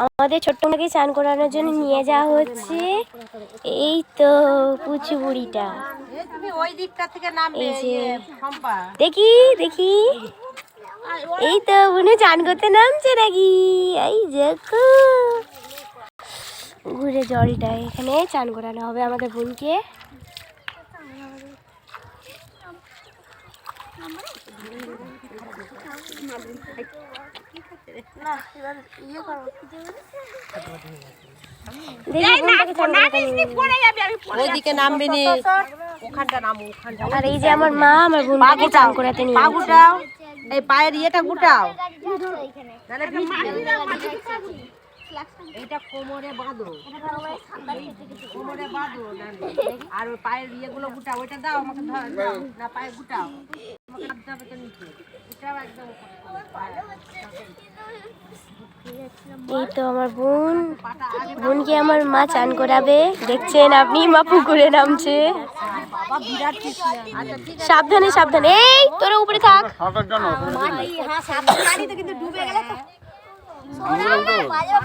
আমাদের ছোট্টকে চান করানোর জন্য নিয়ে যাওয়া হচ্ছে। এই তো পুচু বুড়িটা, এই যে দেখি দেখি, এই তো বুনু চান করতে নামছে নাকি, এই দেখো ঘুরে জলটা, এখানে চান করানো হবে আমাদের বোনকে। আর এই যে আমার মা আমার বোনকে চান করাতে নিয়ে যাচ্ছে। এই পায়ের ইয়েটা গুটাও, এটা কোমরে বাঁধো, কোমরে বাঁধো, আর ওই পায়ের ইয়েগুলো গুটাও, ওইটা দাও আমাকে, না পায়ে গুটাও, এই তো আমার বোনকে আমার মা চান করাবে, দেখছেন আপনি, মা পুকুরে নামছে। সাবধানে সাবধানে, এই তোরা উপরে থাক।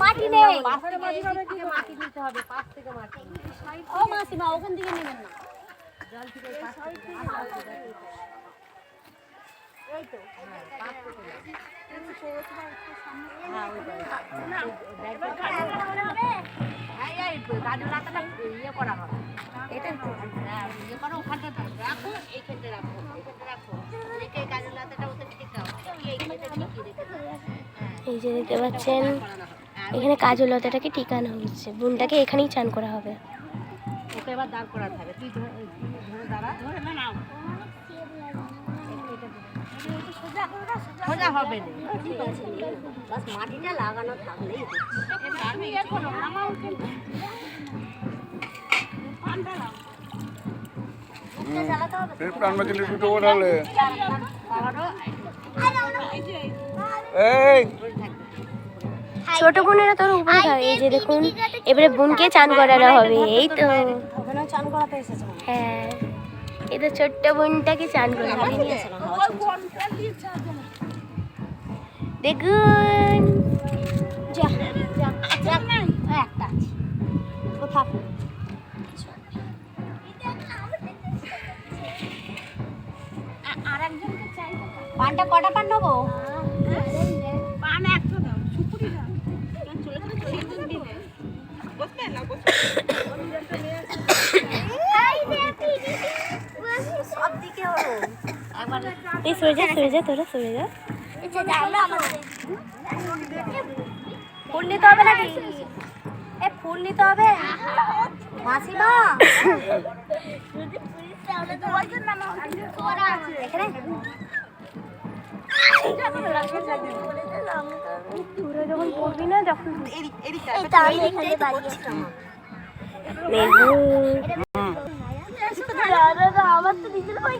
মাটি নেই, ও মাসিমা ওখান থেকে নেবেন না, জল থেকে এই তো ইয়ে করা হবে, এটা ইয়ে করো, ওখানটা রাখো, এইখানটা রাখো, এইখানটা রাখো, রেখে গাজর লাতাটা ওতে ঠেকাও, এই যে দেখতে পাচ্ছেন এখানে কাজল লতাটাকে টিকানো হচ্ছে, বোনটাকে এখানেই চান করা হবে। ওকে এবার দাঁড় করাতে হবে, তুই ধরে দাঁড়া, ধরে না নাও, সোজা হবে না, ঠিক আছে, বাস মাটিটা লাগানো থাকলেই ছোট বোনেরা তোর উপরে থাকে। এই যে দেখুন এবারে বোনকে চান করানো হবে। এই তো হ্যাঁ, এই তো ছোট্ট বোনটাকে চান করানো দেখুন। পানটা কটা পান নেবো? পান একটা দাও, সুপুরি দাও, সরে যা তোরা সরে যা। ফুল নিতে হবে নাকি? ফুল নিতে হবে মাসিমা, এখানে যখন পড়বি না, যখন আমার তো নিজের বই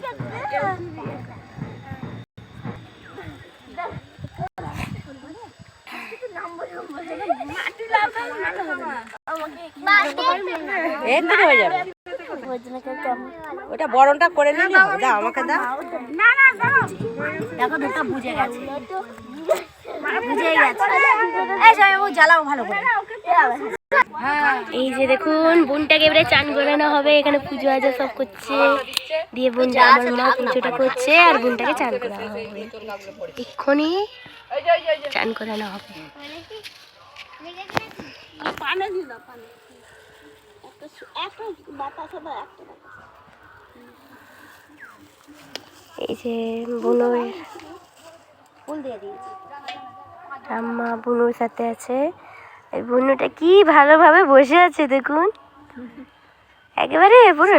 ওটা বরণটা করে নিলে হবে, দাও আমাকে দাও। দেখো দুটো বুঝে গেছে, বুঝে গেছে, এই সবাই ও জ্বালাও ভালো করে। এই যে দেখুন বোনটাকে এবারে চান করানো হবে, এখানে পুজো আজা সব করছে, দিয়ে বোনটা আমার মা পুজোটা করছে আর বোনটাকে চান করানো হবে, এক্ষুনি চান করানো হবে। এই যে বুনুর ফুল দিয়ে দিয়েছি, আম্মা বুনুর সাথে আছে। এই বুনুটা কি ভালোভাবে বসে আছে দেখুন, একেবারে পুরো